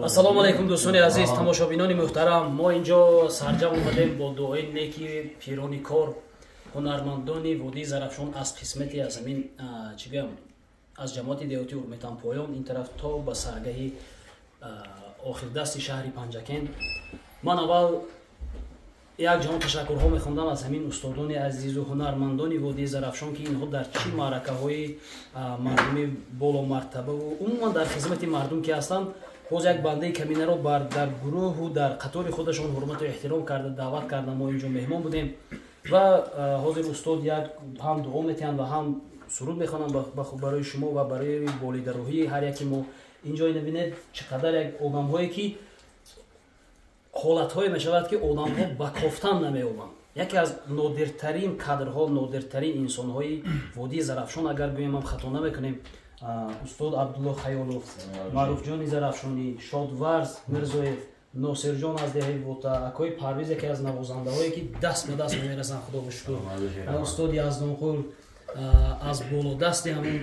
ассалому алайкум дӯстони азиз, тамошобинони муҳтарам. Мо инҷо сарҷам омадем бо дуои неки пирони кор, ҳунармандони Водии Зарафшон аз қисмати аз ҳамин чӣ гӯям аз ҷамоати деҳоти Урметанпоён ин тараф то ба саргаҳи охирдасти шаҳри Панҷакен. Ман аввал як ҷон ташаккурҳо мехондам аз ҳамин устодони азизу ҳунармандони Водии Зарафшон ки инҳо дар чӣ маъракаҳои мардуми боломартабаву умуман дар хизмати мардум ки ҳастанд, боз як бандаи каминаро дар гурӯҳу дар қатори худашон ҳурмату эҳтиром карда даъват карда мо инҷо меҳмон будем ва ҳозир устод як ҳам дуо метиҳанд ва ҳам суруд мехонанд барои шумо ва барои волидароҳии ҳар яки мо. инҷо набинед чӣ қадар як одамҳое ки ҳолатҳое мешавад ки одамҳо ба кофтан намеёбанд. яке аз нодиртарин кадрҳо, нодиртарин инсонҳои Водии Зарафшон, агар гӯем ҳам хато намекунем, устод Абдулло Хаёлов, Маъруфҷони Зарафшонӣ, Шодварз Мирзоев, Носирҷон аз деҳаи Вота, акои Парвиз яке аз навозандаҳое ки даст ба даст мерасанд, худо шукр, устоди Яздонқул аз болодасти ҳамун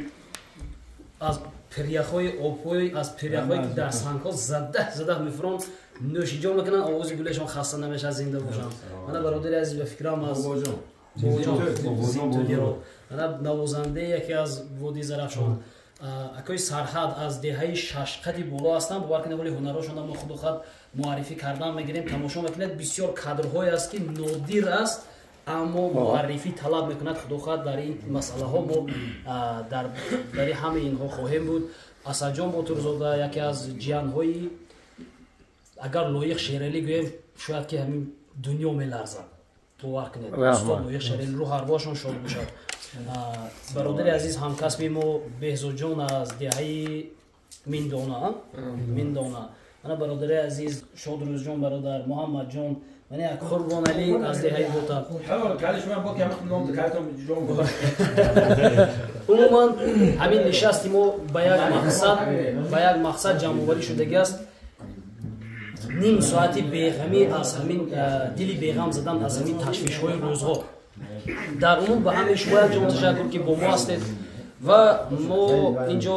аз пиряхҳои обҳои аз пиряхҳое ки дар сангҳо задах мефуранд нӯшиҷон мекунанд, овози гулешон хаста намешавад, зинда бошанд. мана бародари азиз ба фикрам аз навозандаи яке аз Водии Зарафшон, акои Сарҳад аз деҳаи шашқади боло ҳастанд, бовар кунед, вале ҳунарашон мо худохат муаррифӣ кардан мегирем. Тамошо мекунед, бисёр кадрҳое аст ки нодир аст, аммо муаррифӣ талаб мекунад. худохат дар ин масъалаҳо мо дар ҳамаи инҳо хоҳем буд. Асадҷон Ботурзода яке аз ҷиянҳои, агар лоиқ шералӣ гӯем, шояд ки ҳамин дунё меларзад. бовар кунед, устод лоиқ шералӣ, рӯҳ арвоҳашон шод бошад. бародари азиз ҳамкасби мо Беҳзодҷон аз деҳаи Миндона, мана бародари азиз Шодрӯзҷон бародар, Муҳаммадҷон, мана як Қурбоналӣ аз деҳаи Вота. умуман ҳамин нишасти мо ба як мақсад ҷамъоварӣ шудагӣ аст. ним соати беғамӣ аз ҳамин дили беғам задан аз ҳамин ташвишҳои рӯзҳо. дар умум ба ҳамаи шумо як ҷон ташаккур ки бо мо ҳастед ва мо инҷо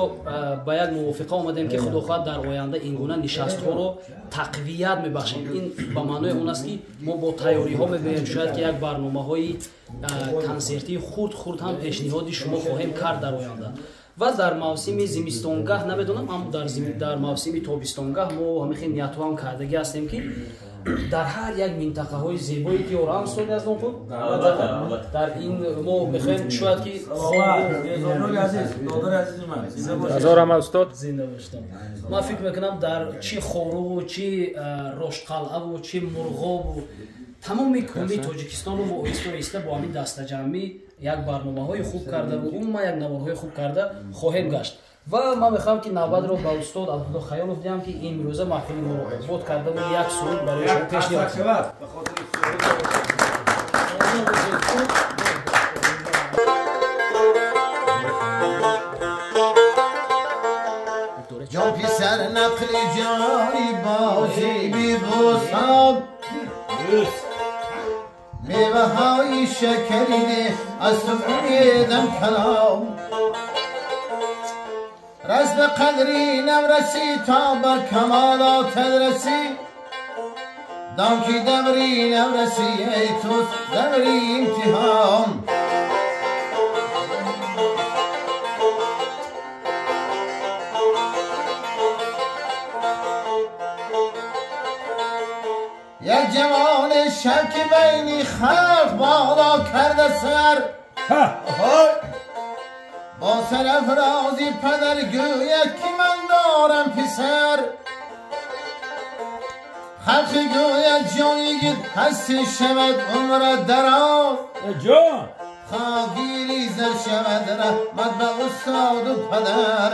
ба як мувофиқа омадем ки худохоҳад дар оянда ин гуна нишастҳоро тақвият мебахшем. ин ба маънои он аст ки мо бо тайёриҳо мебинем, шояд ки як барномаҳои консертии хурд ҳам пешниҳоди шумо хоҳем кард дар оянда. ва дар мавсими зимистонгоҳ намедонам, аммо дар мавсими тобистонгоҳ мо ҳамихел ниятҳоам кардагӣ ҳастем ки дар ҳар як минтақаҳои зебои ки орам соли аз онхуд дар ин мо мехоҳем шояд ки зинда бошад. ман фикр мекунам дар чӣ хоруву чӣ рошқалъаву чӣ мурғобу тамоми кӯли Тоҷикистонро мо оҳиста бо ҳамин дастаҷамъӣ як барномаҳои хуб карда ва умуман як наворҳои хуб карда хоҳем гашт. ва ман мехоҳам ки навбатро ба устод Абдулло Хаёлов диҳам ки имрӯза маҳфили моро обод карда ва як суруд барои шумо пешниҳод шавад. جان پسر نقل جانی بازی بی بوسان میوه های شکریده از تو بریدم کلام رز به قدری نورسی تا به کمالات رسی دام کی دمری نورسی ای تو دمری امتحان یک جوان شب که بینی خلق بالا کرده سر با سرافرازی پدر گوید که من دارم پسر خلق گوید جانی هستی شود عمر دراز خاگیری زر شود رحمت به استاد و پدر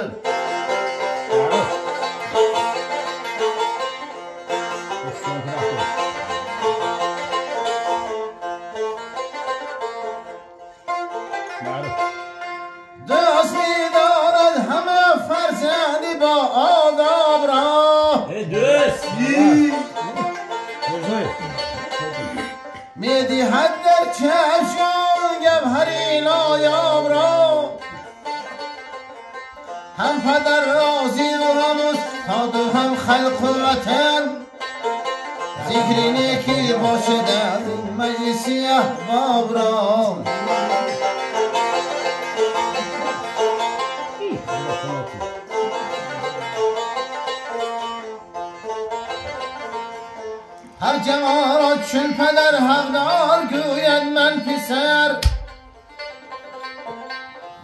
دوست می‌دارد همه فرزندی با آداب را می‌دهد در چشم گوهری نایاب را هم پدر راضی و هم تا دو هم خلق وطن ذکری کی باشه در مجلسی احباب را هر جوارات چون پدر حقدار گوید من پسر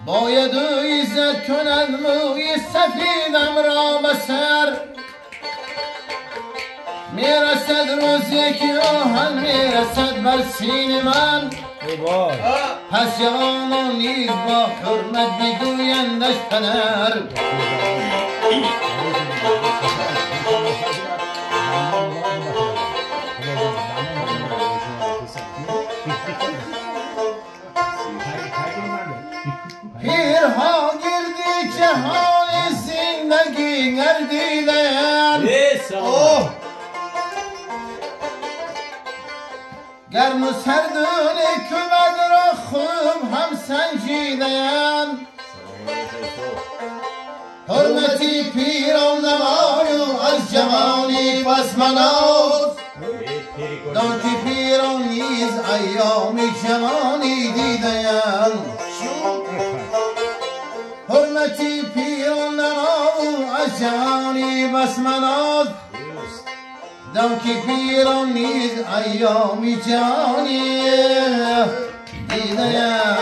باید او عزت کند موی سفیدم را بسر میرسد روزی که آهن میرسد بر سین من پس جوانان نیز با حرمت بگویندش پدر پیرها گردی جهان زندگی گردیدن گرم و سردون کبد را خوب هم سنجیدن حرمتی پیران نمایو از جوانی پس مناز دانکی پیران نیز ایامی جوانی دیدن حرمتی پیران نمایو از جوانی پس مناز دانکی پیران نیز ایامی جوانی دیدن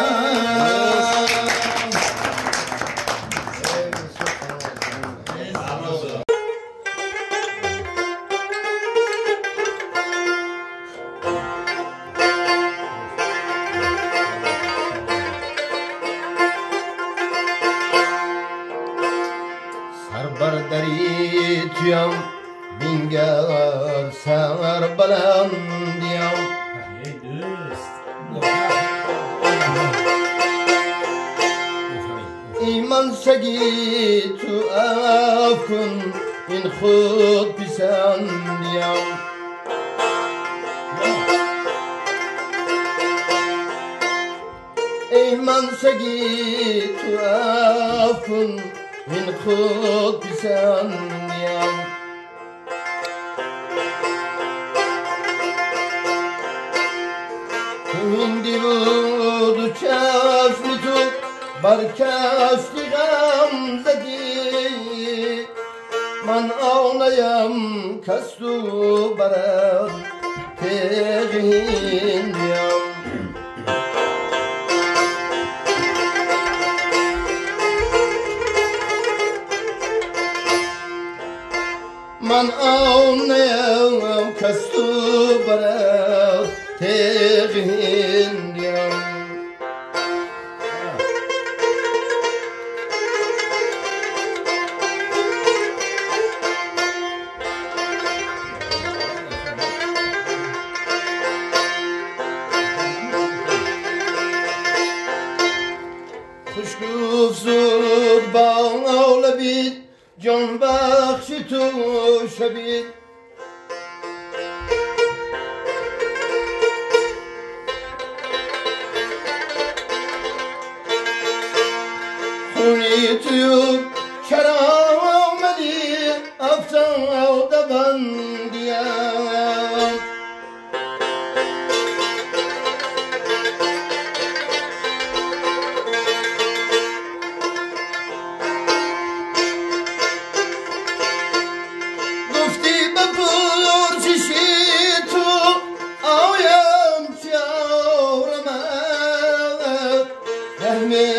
برداری تویم بینگر سر بلندیم ایمان سگی تو اف کن این خود پسندیم ایمان سگی تو اف کن این خود پسندیم هندی بود و چشم تو بر کشتی غم زدی من آنیم کس تو برد تیغ هندیم من آنیم کس تو برد تیغ هندیم خوشگوف زود با لبید جان بخش تو شبید خونی تو چرا آمدی افتاده بندیم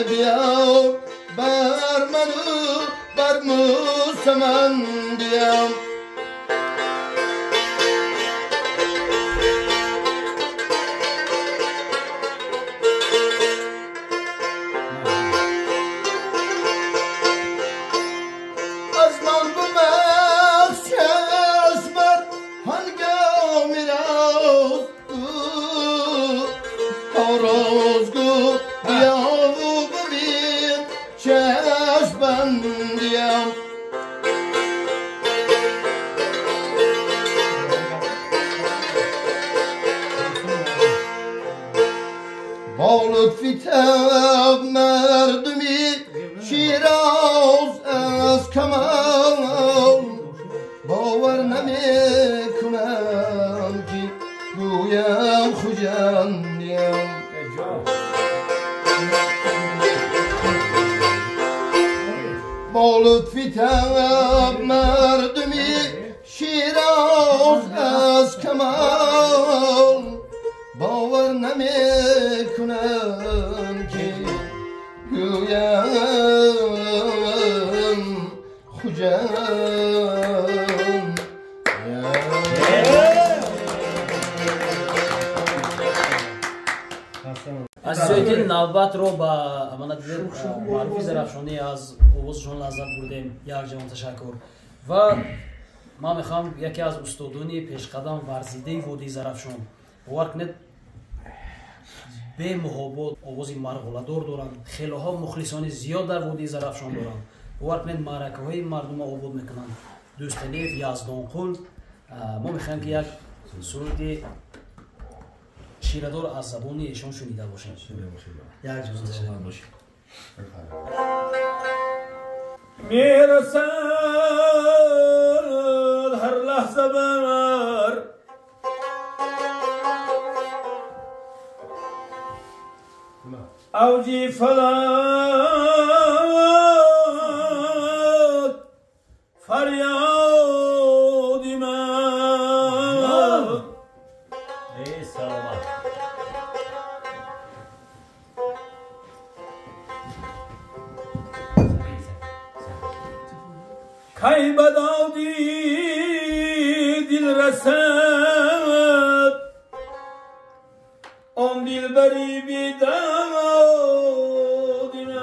بیاو بر منو بر موسمندیم از من بمخش از بر هنگامی راز روزگو بیاو ببین چشم بندیم با لطفی تب مردمی شیراز از کمال азизои навбат ро ба аманатдер маъруфи зарафшонӣ аз овозашон лаззат бурдем. Як ҷавон ташаккур. Ва ман мехоҳам яке аз устодони пешқадам варзидаи водии зарафшон бовар кунед, бемуҳобот овози марғуладор доранд. хелоҳо мухлисони зиёд дар водии зарафшон доранд. бовар кунед маъракаҳои мардума обод мекунанд. Дӯстаниев, Яздонқул. мо мехоҳем ки як суруди ширадор аз забони эшон шунида бошем. Як ҷавон ташаккур бошед. میرسد هر لحظه بر اوجی فلک فریادی من ای سلامت کی بدادی دل رسد آن دل بری بیدادی من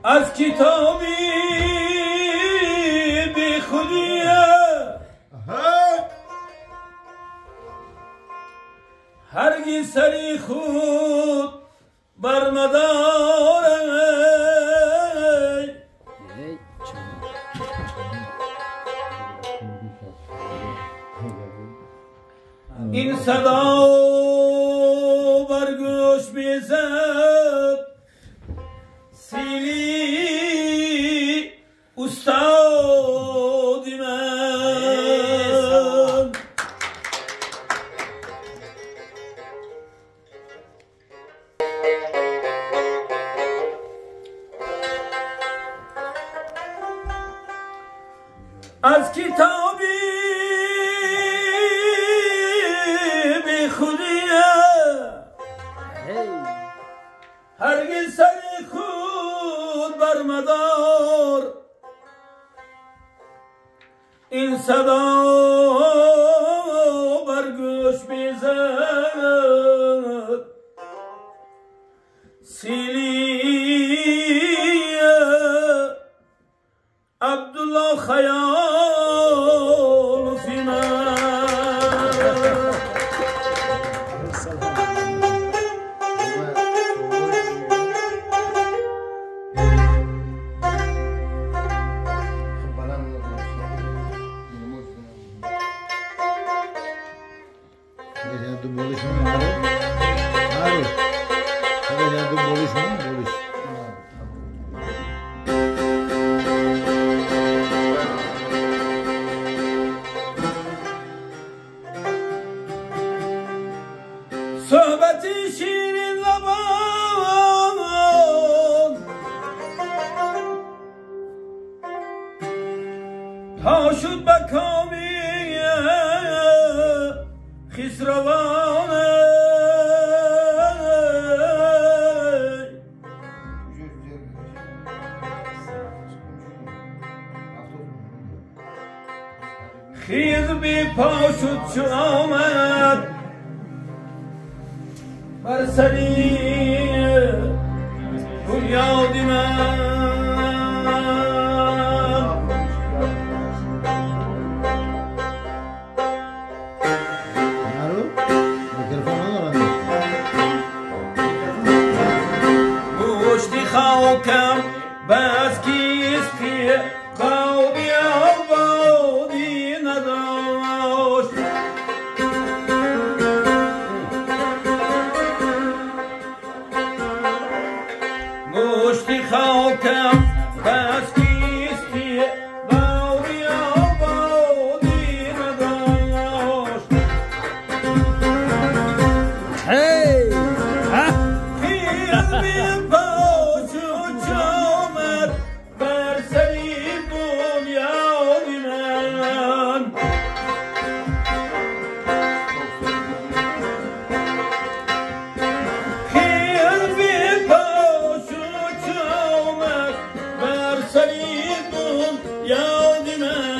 از کتابی بی خودیه هرگز سری خود بر مداره این صدا بر گوش بیزد سیلی استادی من از کتابی بی خودیه هرگز سر خود بر مدار این صدا بر گوش بیزد سیلی عبدالله خیال فی من صحبتی شیرین لبان تا شد به کامی خسروانه خیز بی پا شد چو آمد بر سری بنیادی من گوشتی خاکم بس کیستی باودی آبادی نداشت گوشتی خاکم یاد من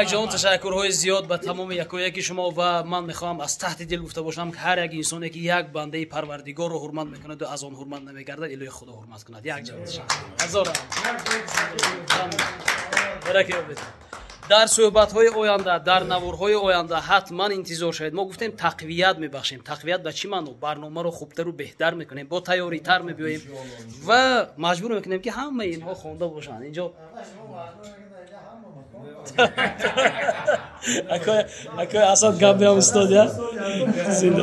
یک جهان تشکرهای زیاد به تمام یکی شما و من میخوام از تحت دل گفته باشم که هر یک انسانی که یک بنده پروردگار رو حرمت میکند و از آن حرمت نمیگردد الهی خدا حرمت کند. یک جهان تشکر. هزار برکت بده. در صحبت‌های آینده، در نوارهای آینده حتما انتظار شاید. ما گفتیم تقویت میبخشیم. تقویت به چی معنی؟ برنامه رو خوبتر و بهتر میکنیم، با تیاری‌تر میبیاییم و مجبور میکنیم که همه اینها خوانده باشن. اینجا اکای اسد گپ بیام استودیا زنده